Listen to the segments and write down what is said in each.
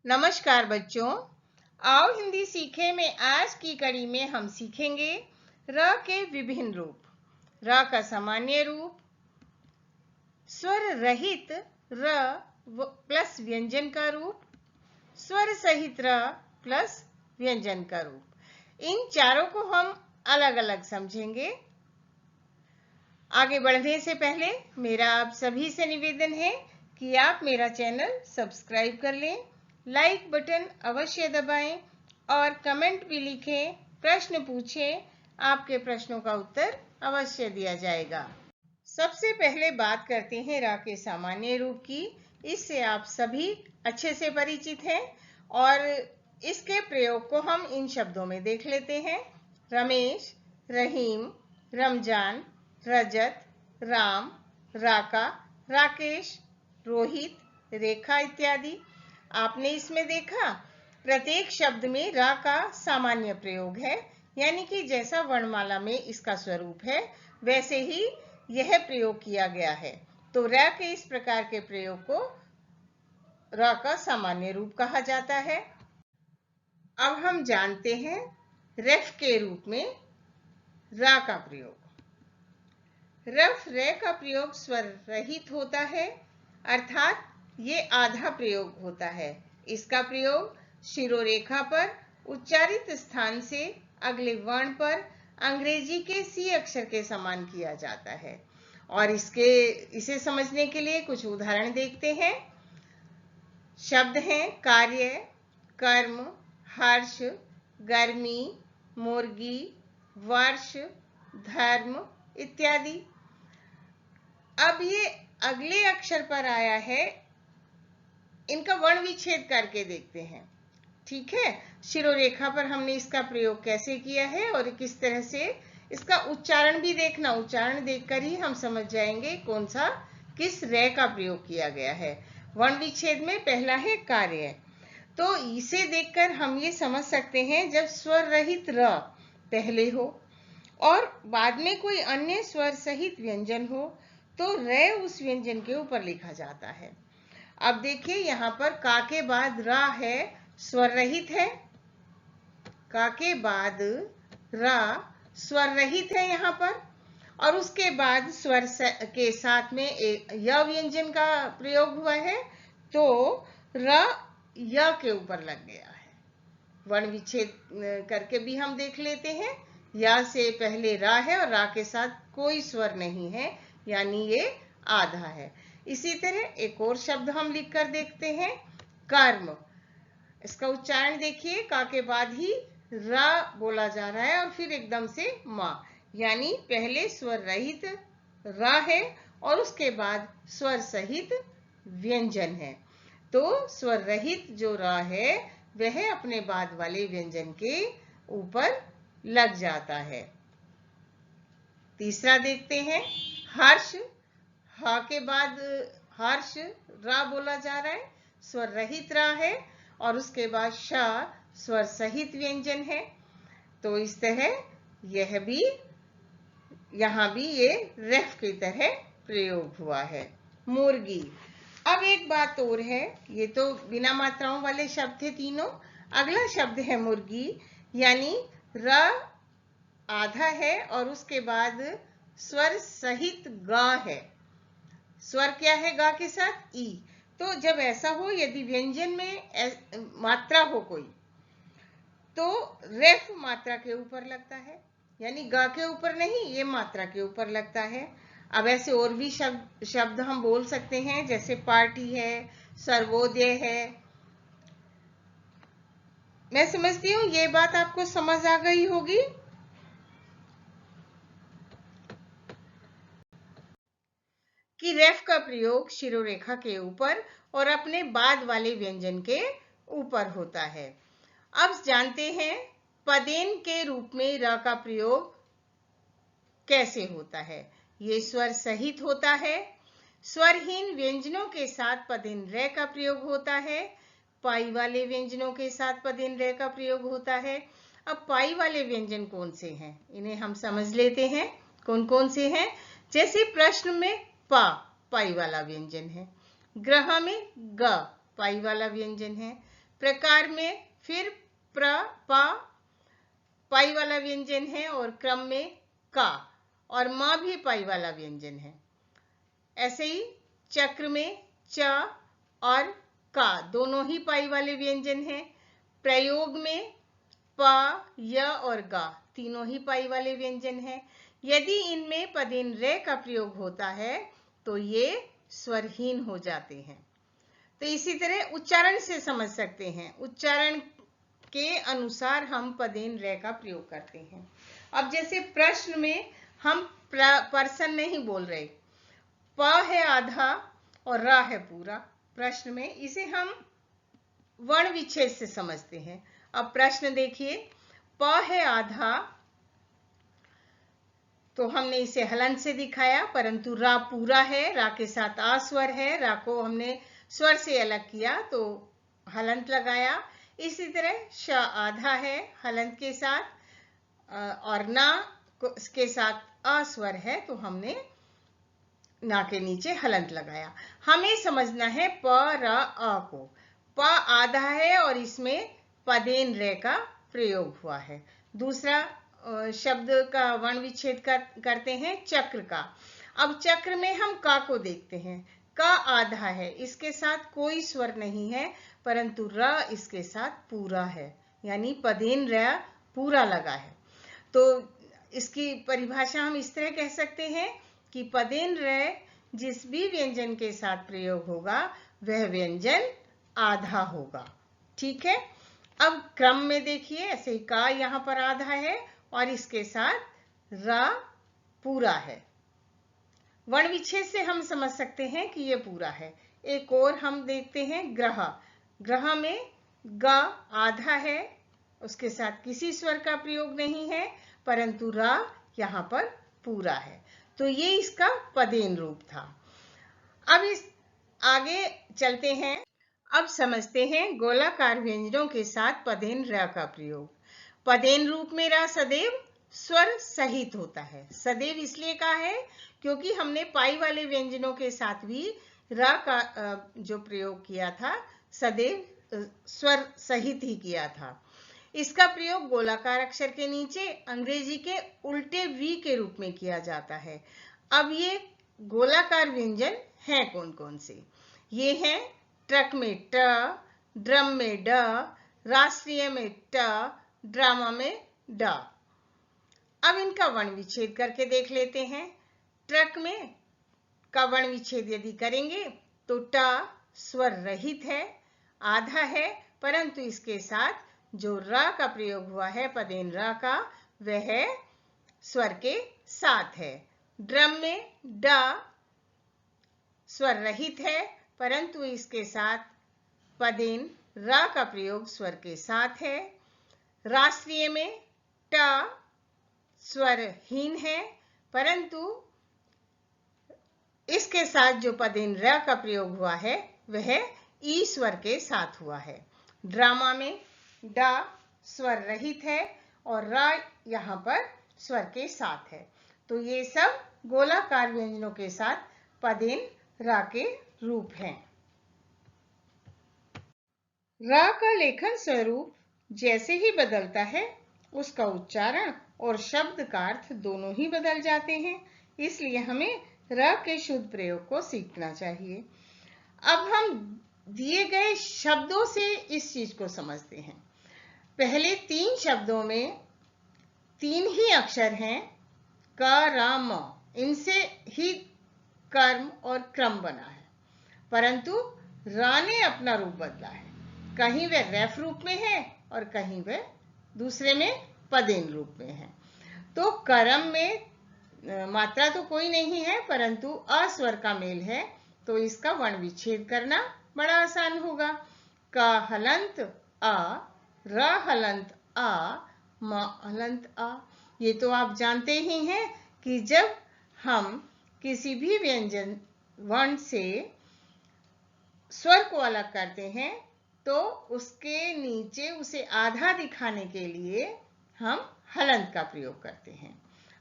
नमस्कार बच्चों, आओ हिंदी सीखे में आज की कड़ी में हम सीखेंगे र के विभिन्न रूप, र का सामान्य रूप, स्वर रहित र प्लस व्यंजन का रूप, स्वर सहित र प्लस व्यंजन का रूप। इन चारों को हम अलग अलग समझेंगे। आगे बढ़ने से पहले मेरा आप सभी से निवेदन है कि आप मेरा चैनल सब्सक्राइब कर लें, लाइक बटन अवश्य दबाएं और कमेंट भी लिखें, प्रश्न पूछें। आपके प्रश्नों का उत्तर अवश्य दिया जाएगा। सबसे पहले बात करते हैं रा के सामान्य रूप की। इससे आप सभी अच्छे से परिचित हैं और इसके प्रयोग को हम इन शब्दों में देख लेते हैं। रमेश, रहीम, रमजान, रजत, राम, राका, राकेश, रोहित, रेखा इत्यादि। आपने इसमें देखा प्रत्येक शब्द में रा का सामान्य प्रयोग है, यानी कि जैसा वर्णमाला में इसका स्वरूप है वैसे ही यह प्रयोग किया गया है। तो रा के इस प्रकार के प्रयोग को रा का सामान्य रूप कहा जाता है। अब हम जानते हैं रेफ के रूप में रा का प्रयोग। रफ रे का प्रयोग स्वर रहित होता है, अर्थात ये आधा प्रयोग होता है। इसका प्रयोग शिरोरेखा पर उच्चारित स्थान से अगले वर्ण पर अंग्रेजी के सी अक्षर के समान किया जाता है। और इसे समझने के लिए कुछ उदाहरण देखते हैं। शब्द हैं कार्य, कर्म, हर्ष, गर्मी, मुर्गी, वर्ष, धर्म इत्यादि। अब ये अगले अक्षर पर आया है, इनका वर्ण विच्छेद करके देखते हैं। ठीक है, शिरोरेखा पर हमने इसका प्रयोग कैसे किया है और किस तरह से इसका उच्चारण भी देखना। उच्चारण देखकर ही हम समझ जाएंगे कौन सा किस रे का प्रयोग किया गया है। वर्ण विच्छेद में पहला है कार्य, तो इसे देखकर हम ये समझ सकते हैं जब स्वर रहित र पहले हो और बाद में कोई अन्य स्वर सहित व्यंजन हो तो रे उस व्यंजन के ऊपर लिखा जाता है। अब देखिए यहाँ पर का के बाद रा है, स्वर रहित है। का के बाद रा स्वर रहित है यहाँ पर, और उसके बाद स्वर के साथ में य व्यंजन का प्रयोग हुआ है तो र य के ऊपर लग गया है। वर्ण विच्छेद करके भी हम देख लेते हैं। या से पहले रा है और रा के साथ कोई स्वर नहीं है, यानी ये आधा है। इसी तरह एक और शब्द हम लिख कर देखते हैं, कर्म। इसका उच्चारण देखिए, का के बाद ही रा बोला जा रहा है और फिर एकदम से मा, यानी पहले स्वर रहित रा है और उसके बाद स्वर सहित व्यंजन है। तो स्वर रहित जो रा है वह अपने बाद वाले व्यंजन के ऊपर लग जाता है। तीसरा देखते हैं, हर्ष। हा के बाद हर्ष रा बोला जा रहा है, स्वर रहित रा है और उसके बाद श स्वर सहित व्यंजन है। तो इस तरह यह भी यहाँ भी ये रेफ की तरह प्रयोग हुआ है। मुर्गी। अब एक बात और है, ये तो बिना मात्राओं वाले शब्द थे तीनों। अगला शब्द है मुर्गी, यानी र आधा है और उसके बाद स्वर सहित गा है। स्वर क्या है गा के साथ? ई। तो जब ऐसा हो, यदि व्यंजन में मात्रा हो कोई, तो रेफ मात्रा के ऊपर लगता है, यानी गा के ऊपर नहीं, ये मात्रा के ऊपर लगता है। अब ऐसे और भी शब्द हम बोल सकते हैं, जैसे पार्टी है, सर्वोदय है। मैं समझती हूँ ये बात आपको समझ आ गई होगी। कि रेफ का प्रयोग शिरोरेखा के ऊपर और अपने बाद वाले व्यंजन के ऊपर होता है। अब जानते हैं पदेन के रूप में र का प्रयोग कैसे होता है। ये स्वर सहित होता है। स्वरहीन व्यंजनों के साथ पदेन रे का प्रयोग होता है। पाई वाले व्यंजनों के साथ पदेन रे का प्रयोग होता है। अब पाई वाले व्यंजन कौन से हैं, इन्हें हम समझ लेते हैं कौन कौन से हैं। जैसे प्रश्न में पा पाई वाला व्यंजन है, ग्रह में ग पाई वाला व्यंजन है, प्रकार में फिर प्र, प पाई वाला व्यंजन है और क्रम में का, और म भी पाई वाला व्यंजन है। ऐसे ही चक्र में च और का दोनों ही पाई वाले व्यंजन हैं। प्रयोग में प, य और गा तीनों ही पाई वाले व्यंजन हैं। यदि इनमें पदेन रे का प्रयोग होता है तो ये स्वरहीन हो जाते हैं। तो इसी तरह उच्चारण से समझ सकते हैं, उच्चारण के अनुसार हम पदेन रे का प्रयोग करते हैं। अब जैसे प्रश्न में हम पर्सन नहीं बोल रहे, प है आधा और रा है पूरा प्रश्न में, इसे हम वर्ण विच्छेद से समझते हैं। अब प्रश्न देखिए, प है आधा तो हमने इसे हलंत से दिखाया, परंतु रा पूरा है, रा के साथ आ स्वर है, रा को हमने स्वर से अलग किया तो हलंत लगाया। इसी तरह श आधा है हलंत के साथ, और ना के साथ अ स्वर है तो हमने ना के नीचे हलंत लगाया। हमें समझना है प र अ को। प आधा है और इसमें पदेन रे का प्रयोग हुआ है। दूसरा शब्द का वर्ण विच्छेद करते हैं चक्र का। अब चक्र में हम का को देखते हैं। का आधा है, इसके साथ कोई स्वर नहीं है, परंतु र इसके साथ पूरा है, यानी पदेन र पूरा लगा है। तो इसकी परिभाषा हम इस तरह कह सकते हैं कि पदेन र जिस भी व्यंजन के साथ प्रयोग होगा वह व्यंजन आधा होगा। ठीक है। अब क्रम में देखिए, ऐसे का यहाँ पर आधा है और इसके साथ रा पूरा है। वर्ण विच्छेद से हम समझ सकते हैं कि ये पूरा है। एक और हम देखते हैं ग्रह। ग्रह में ग आधा है, उसके साथ किसी स्वर का प्रयोग नहीं है, परंतु रा यहाँ पर पूरा है। तो ये इसका पदेन रूप था। अब इस आगे चलते हैं। अब समझते हैं गोलाकार व्यंजनों के साथ पदेन र का प्रयोग। पदेन रूप में रा सदैव स्वर सहित होता है। सदैव इसलिए कहा है क्योंकि हमने पाई वाले व्यंजनों के साथ भी र का जो प्रयोग किया था सदैव स्वर सहित ही किया था। इसका प्रयोग गोलाकार अक्षर के नीचे अंग्रेजी के उल्टे वी के रूप में किया जाता है। अब ये गोलाकार व्यंजन हैं कौन कौन से? ये हैं ट्रक में ट, ड्रम में ड, राष्ट्रीय में ट, ड्रामा में ड। अब इनका वर्ण विच्छेद करके देख लेते हैं। ट्रक में का वर्ण विच्छेद यदि करेंगे तो ट स्वर रहित है, आधा है, परंतु इसके साथ जो र का प्रयोग हुआ है पदेन र का, वह स्वर के साथ है। ड्रम में ड स्वर रहित है, परंतु इसके साथ पदेन र का प्रयोग स्वर के साथ है। राष्ट्रीय में ट स्वरहीन है, परंतु इसके साथ जो पदेन र का प्रयोग हुआ है वह ई स्वर के साथ हुआ है। ड्रामा में ड स्वर रहित है और र यहाँ पर स्वर के साथ है। तो ये सब गोलाकार व्यंजनों के साथ पदेन र के रूप हैं। र का लेखन स्वरूप जैसे ही बदलता है उसका उच्चारण और शब्द का अर्थ दोनों ही बदल जाते हैं, इसलिए हमें र के शुद्ध प्रयोग को सीखना चाहिए। अब हम दिए गए शब्दों से इस चीज को समझते हैं। पहले 3 शब्दों में 3 ही अक्षर हैं, क, र, म। इनसे ही कर्म और क्रम बना है, परंतु र ने अपना रूप बदला है। कहीं वह रेफ रूप में है और कहीं वह दूसरे में पदेन रूप में है। तो कर्म में मात्रा तो कोई नहीं है, परंतु अ स्वर का मेल है, तो इसका वर्ण विच्छेद करना बड़ा आसान होगा। क हलंत अ, र हलंत आ, म हलंत आ। ये तो आप जानते ही हैं कि जब हम किसी भी व्यंजन वर्ण से स्वर को अलग करते हैं तो उसके नीचे उसे आधा दिखाने के लिए हम हलंत का प्रयोग करते हैं।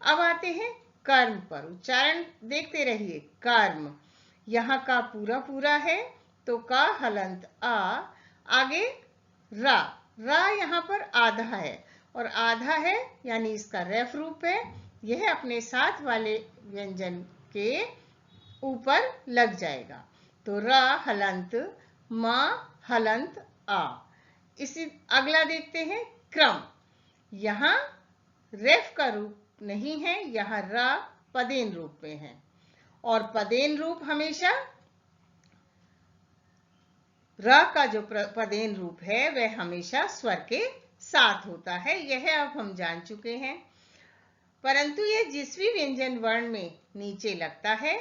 अब आते हैं कर्म पर। उच्चारण देखते रहिए। कर्म, यहाँ का पूरा पूरा है तो का हलंत आ, आगे रा, रा यहाँ पर आधा है और आधा है यानी इसका रेफ रूप है। यह अपने साथ वाले व्यंजन के ऊपर लग जाएगा। तो र हलंत, म हलंत आ। इसी अगला देखते हैं क्रम। यहाँ रेफ का रूप नहीं है, यहाँ र पदेन रूप में है और पदेन रूप हमेशा र का जो पदेन रूप है वह हमेशा स्वर के साथ होता है। यह अब हम जान चुके हैं। परंतु यह जिस भी व्यंजन वर्ण में नीचे लगता है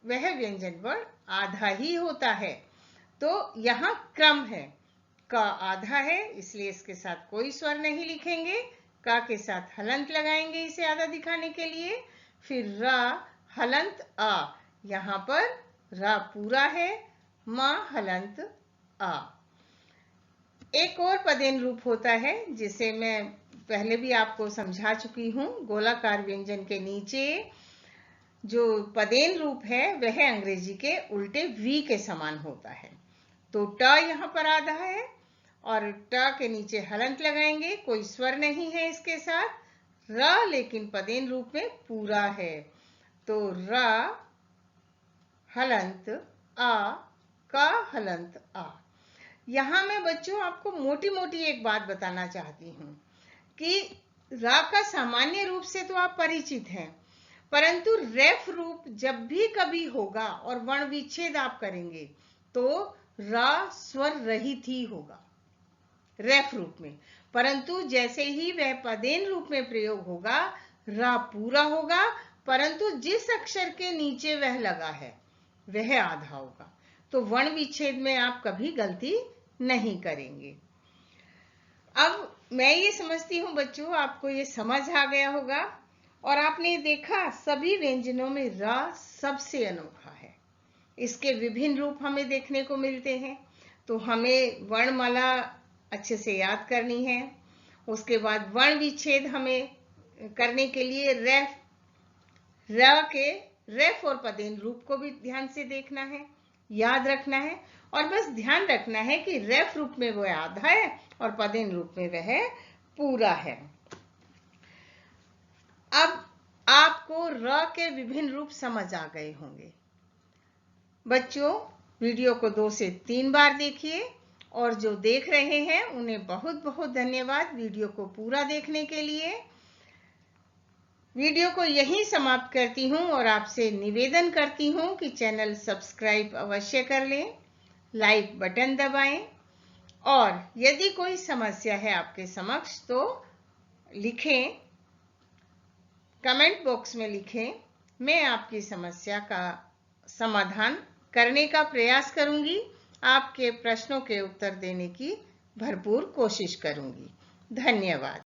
वह व्यंजन वर्ण आधा ही होता है। तो यहाँ क्रम है, क आधा है इसलिए इसके साथ कोई स्वर नहीं लिखेंगे। का के साथ हलंत लगाएंगे इसे आधा दिखाने के लिए। फिर रा हलंत आ, यहाँ पर रा पूरा है, म हलंत आ। एक और पदेन रूप होता है जिसे मैं पहले भी आपको समझा चुकी हूँ। गोलाकार व्यंजन के नीचे जो पदेन रूप है वह अंग्रेजी के उल्टे वी के समान होता है। तो ट यहाँ पर आधा है और ट के नीचे हलंत लगाएंगे, कोई स्वर नहीं है इसके साथ। र लेकिन पदेन रूप में पूरा है। तो र हलंत आ, का हलंत आ। यहाँ मैं बच्चों आपको मोटी मोटी एक बात बताना चाहती हूँ कि रा का सामान्य रूप से तो आप परिचित हैं, परंतु रेफ रूप जब भी कभी होगा और वर्ण विच्छेद आप करेंगे तो रा स्वर रहित ही होगा रेफ रूप में। परंतु जैसे ही वह पदेन रूप में प्रयोग होगा रा पूरा होगा, परंतु जिस अक्षर के नीचे वह लगा है वह आधा होगा। तो वर्ण विच्छेद में आप कभी गलती नहीं करेंगे। अब मैं ये समझती हूँ बच्चों आपको ये समझ आ गया होगा और आपने देखा सभी व्यंजनों में रा सबसे अनोखा है। इसके विभिन्न रूप हमें देखने को मिलते हैं। तो हमें वर्णमाला अच्छे से याद करनी है। उसके बाद वर्ण विच्छेद हमें करने के लिए र के रेफ और पदेन रूप को भी ध्यान से देखना है, याद रखना है और बस ध्यान रखना है कि रेफ रूप में वह आधा है और पदेन रूप में वह पूरा है। अब आपको र के विभिन्न रूप समझ आ गए होंगे। बच्चों वीडियो को 2 से 3 बार देखिए और जो देख रहे हैं उन्हें बहुत बहुत धन्यवाद वीडियो को पूरा देखने के लिए। वीडियो को यहीं समाप्त करती हूं और आपसे निवेदन करती हूं कि चैनल सब्सक्राइब अवश्य कर लें, लाइक बटन दबाएं और यदि कोई समस्या है आपके समक्ष तो लिखें, कमेंट बॉक्स में लिखें। मैं आपकी समस्या का समाधान करने का प्रयास करूंगी, आपके प्रश्नों के उत्तर देने की भरपूर कोशिश करूंगी। धन्यवाद।